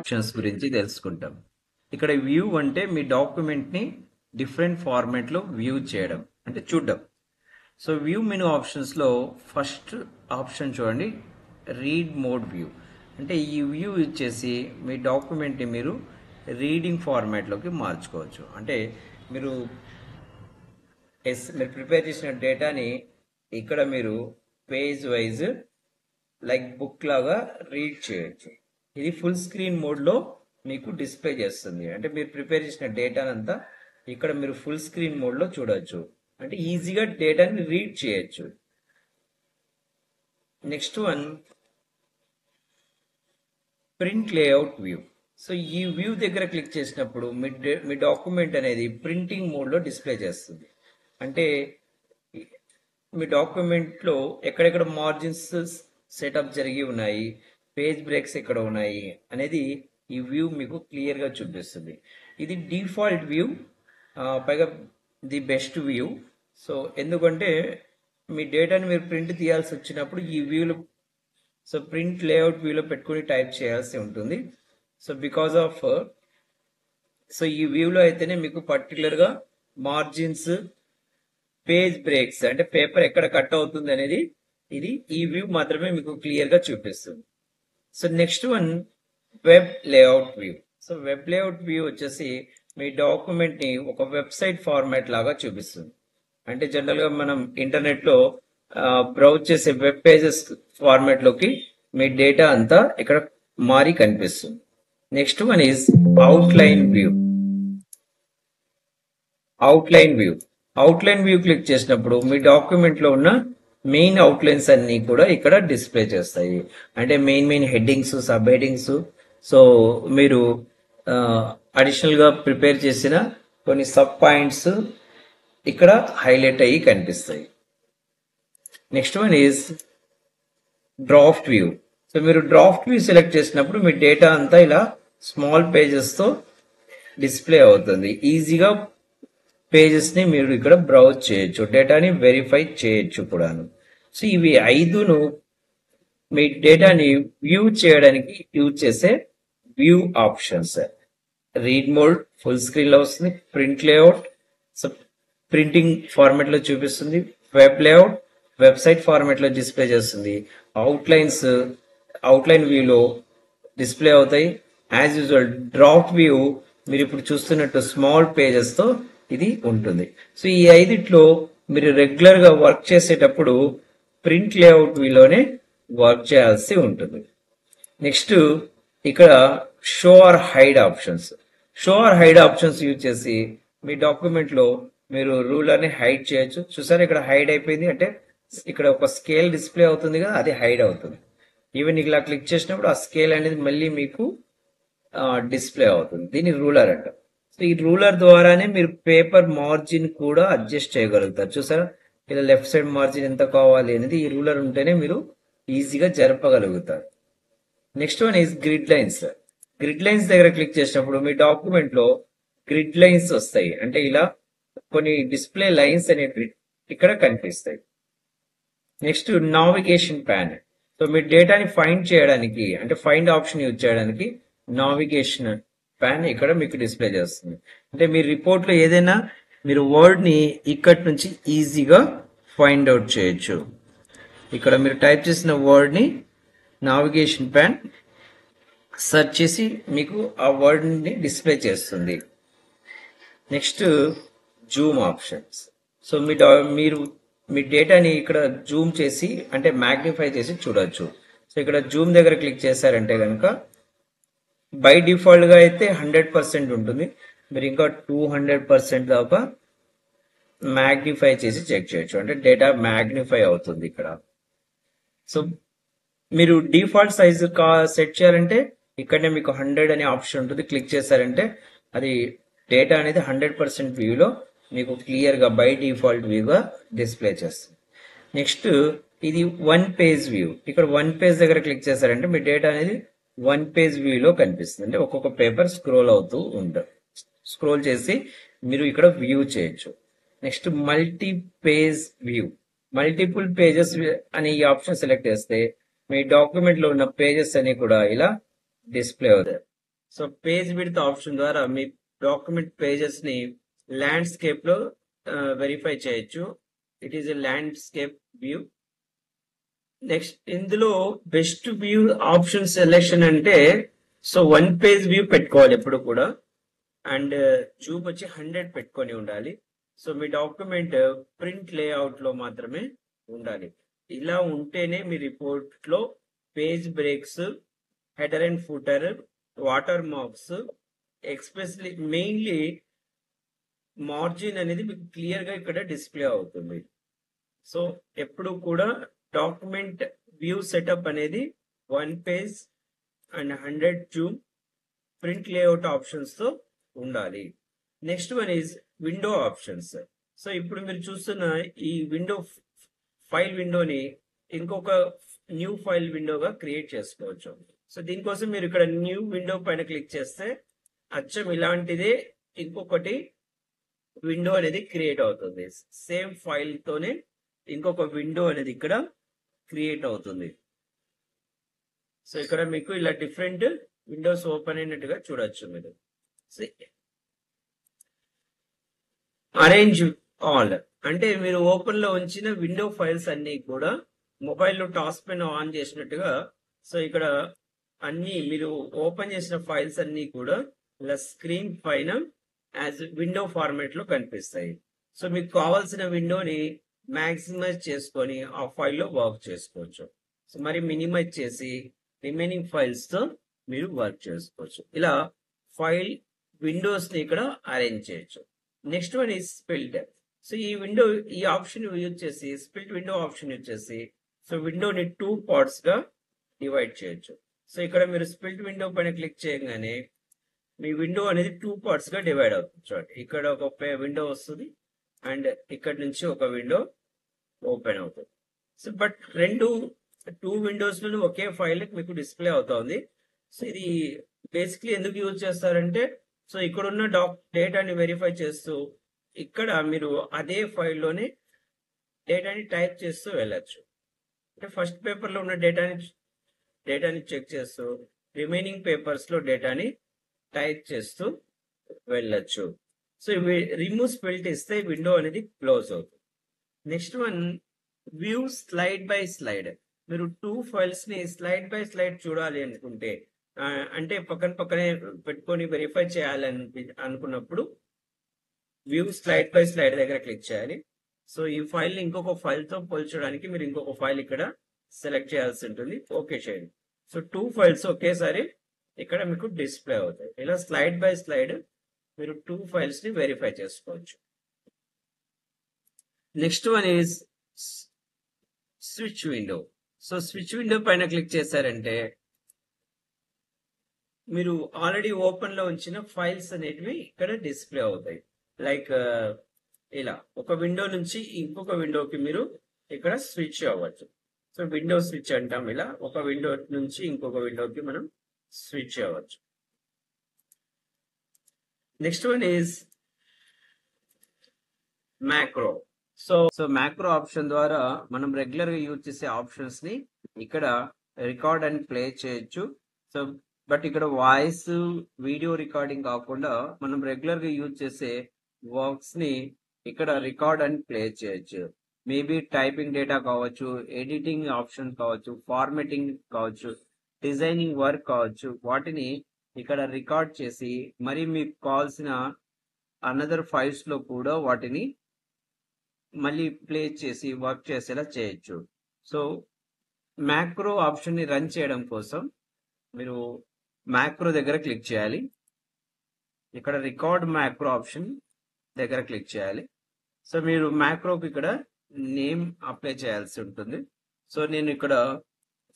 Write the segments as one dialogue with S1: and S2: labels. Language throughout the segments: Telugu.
S1: ఆప్షన్స్ గురించి తెలుసుకుంటాం. ఇక్కడ వ్యూ అంటే మీ డాక్యుమెంట్ ని డిఫరెంట్ ఫార్మాట్ లో వ్యూ చేయడం అంటే చూడడం. సో వ్యూ మెనూ ఆప్షన్స్ లో ఫస్ట్ ఆప్షన్ చూడండి, రీడ్ మోడ్ వ్యూ. అంటే ఈ వ్యూ ఇచ్చేసి మీ డాక్యుమెంట్ ని మీరు రీడింగ్ ఫార్మాట్ లోకి మార్చుకోవచ్చు. అంటే మీరు మీరు ప్రిపేర్ చేసిన డేటాని ఇక్కడ మీరు పేజ్ వైజ్ లైక్ బుక్ లాగా రీడ్ చేయొచ్చు. ఇది ఫుల్ స్క్రీన్ మోడ్ లో మీకు డిస్ప్లే చేస్తుంది. అంటే మీరు ప్రిపేర్ చేసిన డేటానంతా ఇక్కడ మీరు ఫుల్ స్క్రీన్ మోడ్ లో చూడొచ్చు. అంటే ఈజీగా డేటాని రీడ్ చేయొచ్చు. Next one, print layout view. So ఈ వ్యూ దగ్గర క్లిక్ చేసినప్పుడు మీ డాక్యుమెంట్ అనేది ప్రింటింగ్ మోడ్ లో డిస్ప్లే చేస్తుంది. అంటే మీ డాక్యుమెంట్ లో ఎక్కడెక్కడ మార్జిన్స్ సెటప్ జరిగి ఉన్నాయి, పేజ్ బ్రేక్స్ ఎక్కడ ఉన్నాయి అనేది ఈ వ్యూ మీకు క్లియర్ గా చూపిస్తుంది. ఇది డిఫాల్ట్ వ్యూ, పైగా ది బెస్ట్ వ్యూ. సో ఎందుకంటే మీ డేటాని మీరు ప్రింట్ తీయాల్సి వచ్చినప్పుడు ఈ వ్యూలో, సో ప్రింట్ లేఅవుట్ వ్యూలో పెట్టుకుని టైప్ చేయాల్సి ఉంటుంది. సో బికాస్ ఆఫ్ సో ఈ వ్యూలో అయితేనే మీకు పర్టికులర్ గా మార్జిన్స్, పేజ్ బ్రేక్స్ అంటే పేపర్ ఎక్కడ కట్ అవుతుంది అనేది ఇది ఈ వ్యూ మాత్రమే మీకు క్లియర్ గా చూపిస్తుంది. So next one, web layout view. So web layout view వచ్చేసి మీ డాక్యుమెంట్ ని ఒక వెబ్సైట్ ఫార్మాట్ లాగా చూపిస్తుంది. అంటే జనరల్ గా మనం ఇంటర్నెట్ లో బ్రౌజ్ చేసే వెబ్ పేజెస్ ఫార్మాట్ లోకి మీ డేటా అంతా ఇక్కడ మారి కనిపిస్తుంది. Next one is outline view. Outline view outline view click చేసినప్పుడు మీ డాక్యుమెంట్ లో ఉన్న మెయిన్ అవుట్లైన్స్ అన్ని కూడా ఇక్కడ డిస్ప్లే చేస్తాయి. అంటే main headings, sub headings, so మీరు అడిషనల్ గా ప్రిపేర్ చేసిన కొన్ని సబ్ పాయింట్స్ ఇక్కడ హైలైట్ అయ్యి కనిపిస్తాయి. Next one is draft view. So మీరు డ్రాఫ్ట్ వ్యూ సెలెక్ట్ చేసినప్పుడు మీ డేటా అంతా ఇలా స్మాల్ పేజెస్ తో డిస్ప్లే అవుతుంది. ఈజీగా పేజెస్ ని మీరు ఇక్కడ బ్రౌజ్ చేయొచ్చు, డేటాని వెరిఫై చేయొచ్చు కూడాను. సో ఇవి 5ను మీ డేటాని వ్యూ చేయడానికి యూజ్ చేసే view options. Read mode full screen లో వస్తుంది, print layout so printing format లో చూపిస్తుంది, వెబ్ లేఅవుట్ వెబ్సైట్ ఫార్మాట్ లో డిస్ప్లే చేస్తుంది, అవుట్లైన్ వ్యూలో డిస్ప్లే అవుతాయి. యాజ్ యూజువల్ డ్రాఫ్ట్ వ్యూ మీరు ఇప్పుడు చూస్తున్నట్టు స్మాల్ పేజెస్ తో ఇది ఉంటుంది. సో ఈ 5లో మీరు రెగ్యులర్ గా వర్క్ చేసేటప్పుడు ప్రింట్ లేఅవుట్ వ్యూలోనే వర్క్ చేయాల్సి ఉంటుంది. నెక్స్ట్ ఇక్కడ show or hide options. Show or hide options use చేసి మీ డాక్యుమెంట్ లో మీరు రూలర్ ని హైడ్ చేయొచ్చు. చూసారు ఇక్కడ హైడ్ అయిపోయింది, అంటే ఇక్కడ ఒక స్కేల్ డిస్ప్లే అవుతుంది కదా, అది హైడ్ అవుతుంది. ఈవెన్ ఇలా క్లిక్ చేసినప్పుడు ఆ స్కేల్ అనేది మళ్ళీ మీకు డిస్ప్లే అవుతుంది. దీన్ని రూలర్ అంటారు. సో ఈ రూలర్ ద్వారానే మీరు పేపర్ మార్జిన్ కూడా అడ్జస్ట్ చేయగలుగుతారు. చూసారా ఇలా లెఫ్ట్ సైడ్ మార్జిన్ ఎంత కావాలి అనేది ఈ రూలర్ ఉంటేనే మీరు ఈజీగా జరపగలుగుతారు. Next one is grid lines. Grid lines దగ్గర క్లిక్ చేసినప్పుడు మీ డాక్యుమెంట్ లో గ్రిడ్ లైన్స్ వస్తాయి. అంటే ఇలా కొన్ని డిస్ప్లే లైన్స్ అనేవి ఇక్కడ కనిపిస్తాయి. Next navigation pane. సో మీ డేటాని ఫైండ్ చేయడానికి అంటే ఫైండ్ ఆప్షన్ యూజ్ చేయడానికి నావిగేషన్ ప్యాన్ ఇక్కడ మీకు డిస్ప్లే చేస్తుంది. అంటే మీ రిపోర్ట్ లో ఏదైనా మీరు వర్డ్ ని ఇక్కడి నుంచి ఈజీగా ఫైండ్ అవుట్ చేయొచ్చు. ఇక్కడ మీరు టైప్ చేసిన వర్డ్ ని నావిగేషన్ ప్యాన్ సెర్చ్ చేసి మీకు ఆ వర్డ్ ని డిస్ప్లే చేస్తుంది. Next Zoom options. సో మీరు మీ డేటాని ఇక్కడ జూమ్ చేసి అంటే మ్యాగ్నిఫై చేసి చూడొచ్చు. సో ఇక్కడ జూమ్ దగ్గర క్లిక్ చేశారంటే కనుక బై డిఫాల్ట్ గా అయితే 100% ఉంటుంది. మీరు ఇంకా 200% దాకా మ్యాగ్నిఫై చేసి చెక్ చేయొచ్చు. అంటే డేటా మ్యాగ్నిఫై అవుతుంది ఇక్కడ. సో మీరు డిఫాల్ట్ సైజ్ సెట్ చేయాలంటే ఇక్కడనే మీకు 100 అనే ఆప్షన్ ఉంటుంది. క్లిక్ చేశారంటే అది డేటా అనేది 100% వ్యూలో మీకు క్లియర్ గా బై డిఫాల్ట్ వ్యూగా డిస్ప్లే చేస్తుంది. నెక్స్ట్ ఇది 1 పేజ్ వ్యూ. ఇక్కడ 1 పేజ్ దగ్గర క్లిక్ చేశారంటే మీ డేటా అనేది 1 పేజ్ వ్యూలో కనిపిస్తుంది. అంటే ఒక్కొక్క పేపర్ స్క్రోల్ అవుతూ ఉంటుంది. స్క్రోల్ చేసి మీరు ఇక్కడ వ్యూ చేయొచ్చు. Next multi page view. Multiple pages అనే ఈ ఆప్షన్ సెలెక్ట్ చేస్తే మీ డాక్యుమెంట్ లో ఉన్న పేజెస్ అన్ని కూడా ఇలా డిస్ప్లే అవుతాయి. సో పేజ్ విడ్త్ ఆప్షన్ ద్వారా మీ డాక్యుమెంట్ పేజెస్ ని ల్యాండ్స్కేప్ లో వెరిఫై చేయొచ్చు. It is a landscape view. Next ఇందులో బెస్ట్ వ్యూ ఆప్షన్ సెలెక్షన్ అంటే సో 1 పేజ్ వ్యూ పెట్టుకోవాలి ఎప్పుడు కూడా. అండ్ జూమ్ వచ్చి 100 పెట్టుకొని ఉండాలి. సో మీ డాక్యుమెంట్ ప్రింట్ లేఅవుట్ లో మాత్రమే ఉండాలి. ఇలా ఉంటేనే మీ రిపోర్ట్ లో page breaks, header and footer, watermarks, especially mainly margin అనేది మీకు క్లియర్ గా ఇక్కడ డిస్ప్లే అవుతుంది. సో ఎప్పుడు కూడా డాక్యుమెంట్ వ్యూ సెటప్ అనేది 1 page and 100 Zoom print layout options తో ఉండాలి. Next one is window options. So ఇప్పుడు మీరు చూస్తున్న ఈ ఫైల్ విండోని ఇంకొక న్యూ ఫైల్ విండోగా క్రియేట్ చేసుకోవచ్చు. సో దీనికోసం మీరు ఇక్కడ న్యూ విండో పైన క్లిక్ చేస్తే అచ్చం ఇలాంటిదే ఇంకొకటి విండో అనేది క్రియేట్ అవుతుంది. సేమ్ ఫైల్ తోనే ఇంకొక విండో అనేది ఇక్కడ క్రియేట్ అవుతుంది. సో ఇక్కడ మీకు ఇలా డిఫరెంట్ విండోస్ ఓపెన్ అయినట్టుగా చూడొచ్చు మీరు. అరేంజ్ ఆల్ అంటే మీరు ఓపెన్ లో ఉంచిన విండో ఫైల్స్ అన్ని కూడా మొబైల్లో టాస్క్ పైన ఆన్ చేసినట్టుగా సో ఇక్కడ అన్ని మీరు ఓపెన్ చేసిన ఫైల్స్ అన్ని కూడా ఇలా స్క్రీన్ పైన యాజ్ విండో ఫార్మాట్ లో కనిపిస్తాయి. సో మీకు కావాల్సిన విండోని మ్యాక్సిమైజ్ చేసుకొని ఆ ఫైల్లో వర్క్ చేసుకోవచ్చు. సో మరి మినిమైజ్ చేసి రిమైనింగ్ ఫైల్స్ తో మీరు వర్క్ చేసుకోవచ్చు. ఇలా ఫైల్ విండోస్ ని ఇక్కడ అరేంజ్ చేయొచ్చు. Next one is split. So ఈ ఆప్షన్ యూజ్ చేసి స్ప్లిట్ విండో ఆప్షన్ యూజ్ చేసి సో విండోని 2 పార్ట్స్ గా డివైడ్ చేయొచ్చు. సో ఇక్కడ మీరు స్ప్లిట్ విండో పైన క్లిక్ చేయగానే మీ విండో అనేది 2 పార్ట్స్ గా డివైడ్ అవుతుంది. చూడండి ఇక్కడ ఒక విండో వస్తుంది అండ్ ఇక్కడ నుంచి ఒక విండో ఓపెన్ అవుతుంది. సో బట్ 2 విండోస్ లో ఒకే ఫైల్ మీకు డిస్ప్లే అవుతుంది. సో ఇది బేసిక్లీ ఎందుకు యూజ్ చేస్తారంటే సో ఇక్కడ ఉన్న డేటాని వెరిఫై చేస్తూ ఇక్కడ మీరు అదే ఫైల్లోనే డేటాని టైప్ చేస్తూ వెళ్ళచ్చు. అంటే ఫస్ట్ పేపర్ లో ఉన్న డేటాని చెక్ చేస్తూ రిమైనింగ్ పేపర్స్ లో డేటాని టైప్ చేస్తూ వెళ్ళచ్చు. సో రిమూవ్ స్ప్లిట్ ఇస్తే విండో అనేది క్లోజ్ అవుతుంది. Next one view slide by slide. మీరు 2 ఫైల్స్ ని స్లైడ్ బై స్లైడ్ చూడాలి అనుకుంటే అంటే పక్కనే పెట్టుకొని వెరిఫై చేయాలని అనుకున్నప్పుడు వ్యూ స్లైడ్ బై స్లైడ్ దగ్గర క్లిక్ చేయాలి. సో ఈ ఫైల్ ని ఇంకొక ఫైల్ తో పోల్చడానికి మీరు ఇంకొక ఫైల్ ఇక్కడ సెలెక్ట్ చేయాల్సి ఉంటుంది. ఓకే చేయండి. సో 2 ఫైల్స్ ఒకేసారి ఇక్కడ మీకు డిస్ప్లే అవుతాయి. ఇలా స్లైడ్ బై స్లైడ్ మీరు 2 ఫైల్స్ ని వెరిఫై చేసుకోవచ్చు. Next one is switch window. So switch window పైన క్లిక్ చేశారంటే మీరు ఆల్రెడీ ఓపెన్ లో ఉంచిన ఫైల్స్ అనేటివి ఇక్కడ డిస్ప్లే అవుతాయి. లైక్ ఇలా ఒక విండో నుంచి ఇంకొక విండోకి మీరు ఇక్కడ స్విచ్ అవ్వచ్చు. సో విండో స్విచ్ అంటాం. ఇలా ఒక విండో నుంచి ఇంకొక విండోకి మనం స్విచ్ అవ్వచ్చు. Next one is macro. So macro option ద్వారా మనం రెగ్యులర్ గా యూజ్ చేసే ఆప్షన్స్ ని ఇక్కడ రికార్డ్ అండ్ ప్లే చేయొచ్చు. సో బట్ ఇక్కడ వాయిస్ వీడియో రికార్డింగ్ కాకుండా మనం రెగ్యులర్ గా యూజ్ చేసే వర్క్స్ ని ఇక్కడ రికార్డ్ అండ్ ప్లే చేయొచ్చు. మేబీ టైపింగ్ డేటా కావచ్చు, ఎడిటింగ్ ఆప్షన్ కావచ్చు, ఫార్మాటింగ్ కావచ్చు, డిజైనింగ్ వర్క్ కావచ్చు, వాటిని ఇక్కడ రికార్డ్ చేసి మరి మీకు కావాల్సిన అనదర్ ఫైల్స్ లో కూడా వాటిని మళ్ళీ ప్లే చేసి వర్క్ చేసేలా చేయొచ్చు. సో మ్యాక్రో ఆప్షన్ ని రన్ చేయడం కోసం మీరు మ్యాక్రో దగ్గర క్లిక్ చేయాలి. ఇక్కడ రికార్డ్ మ్యాక్రో ఆప్షన్ దగ్గర క్లిక్ చేయాలి. సో మీరు మ్యాక్రోకి ఇక్కడ నేమ్ అప్లై చేయాల్సి ఉంటుంది. సో నేను ఇక్కడ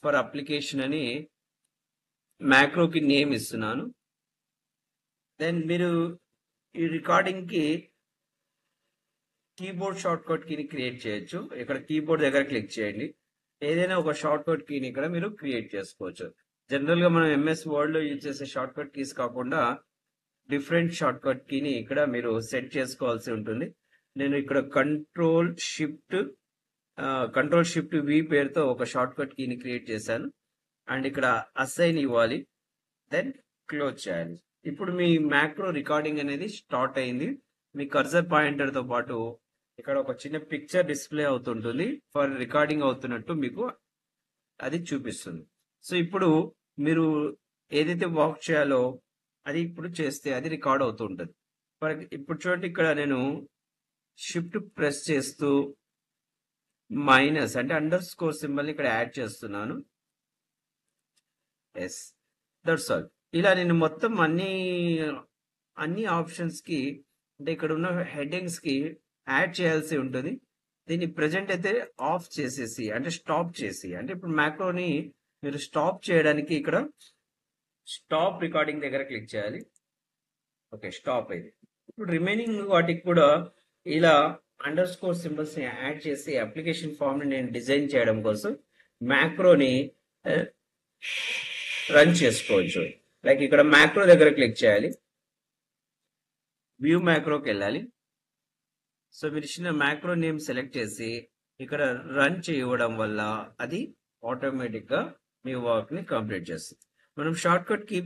S1: ఫర్ అప్లికేషన్ అని మ్యాక్రోకి నేమ్ ఇస్తున్నాను. దెన్ మీరు ఈ రికార్డింగ్ కి కీబోర్డ్ షార్ట్ కట్ కీని క్రియేట్ చేయొచ్చు. ఇక్కడ కీబోర్డ్ దగ్గర క్లిక్ చేయండి. ఏదైనా ఒక షార్ట్ కట్ కీని ఇక్కడ మీరు క్రియేట్ చేసుకోవచ్చు. జనరల్ గా మనం ఎంఎస్ వర్డ్ లో యూజ్ చేసే షార్ట్ కట్ కీస్ కాకుండా డిఫరెంట్ షార్ట్ కట్ కీని ఇక్కడ మీరు సెట్ చేసుకోవాల్సి ఉంటుంది. నేను ఇక్కడ కంట్రోల్ షిఫ్ట్ వి పేరుతో ఒక షార్ట్ కట్ కీని క్రియేట్ చేశాను అండ్ ఇక్కడ అసైన్ ఇవ్వాలి. దెన్ క్లోజ్ చేయాలి. ఇప్పుడు మీ మ్యాక్రో రికార్డింగ్ అనేది స్టార్ట్ అయింది. మీ కర్సర్ పాయింటర్ తో పాటు ఇక్కడ ఒక చిన్న పిక్చర్ డిస్ప్లే అవుతుంటుంది. ఫర్ రికార్డింగ్ అవుతున్నట్టు మీకు అది చూపిస్తుంది. సో ఇప్పుడు మీరు ఏదైతే వర్క్ చేయాలో అది ఇప్పుడు చేస్తే అది రికార్డ్ అవుతూ ఉంటుంది. ఇప్పుడు చూడండి, ఇక్కడ నేను షిఫ్ట్ ప్రెస్ చేస్తూ మైనస్ అంటే అండర్ స్కోర్ సింబల్ ఇక్కడ యాడ్ చేస్తున్నాను. Yes, that's all. ఇలా నేను మొత్తం అన్ని ఆప్షన్స్ కి అంటే ఇక్కడ ఉన్న హెడ్డింగ్స్ కి యాడ్ చేయాల్సి ఉంటుంది. దీన్ని ప్రెజెంట్ అయితే ఆఫ్ చేసేసి అంటే స్టాప్ చేసి, అంటే ఇప్పుడు మ్యాక్రోని మీరు స్టాప్ చేయడానికి ఇక్కడ స్టాప్ రికార్డింగ్ దగ్గర క్లిక్ చేయాలి. ఓకే, స్టాప్ అయింది. ఇప్పుడు రిమైనింగ్ వాటికి కూడా ఇలా అండర్ స్కోర్ సింబల్స్ ని యాడ్ చేసి అప్లికేషన్ ఫామ్ ని నేను డిజైన్ చేయడం కోసం మ్యాక్రోని రన్ చేసుకోవచ్చు. లైక్ ఇక్కడ మ్యాక్రో దగ్గర క్లిక్ చేయాలి, వ్యూ మ్యాక్రోకి వెళ్ళాలి. సో మీరు ఇచ్చిన మ్యాక్రో నేమ్ సెలెక్ట్ చేసి ఇక్కడ రన్ చేయడం వల్ల అది ఆటోమేటిక్ గా మీ వర్క్ ని కంప్లీట్ చేస్తుంది. మనం షార్ట్ కట్ కీ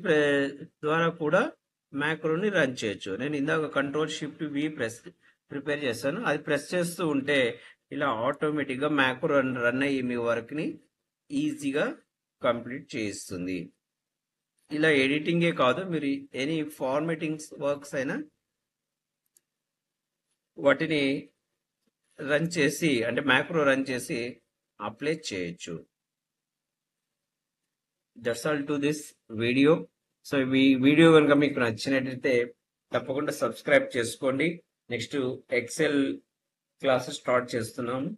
S1: ద్వారా కూడా మ్యాక్రోని రన్ చేయొచ్చు. నేను ఇందాక కంట్రోల్ షిఫ్ట్ వి ప్రిపేర్ చేస్తాను. అది ప్రెస్ చేస్తూ ఉంటే ఇలా ఆటోమేటిక్ గా మ్యాక్రో రన్ అయ్యి మీ వర్క్ ని ఈజీగా కంప్లీట్ చేయిస్తుంది. ఇలా ఎడిటింగే కాదు, మీరు ఎనీ ఫార్మాటింగ్ వర్క్స్ అయినా వాటిని రన్ చేసి అంటే మ్యాక్రో రన్ చేసి అప్లై చేయొచ్చు. That's all to this video. So ఈ వీడియో కనుక మీకు నచ్చినట్లయితే తప్పకుండా సబ్స్క్రైబ్ చేసుకోండి. నెక్స్ట్ ఎక్సెల్ క్లాసెస్ స్టార్ట్ చేస్తున్నాము.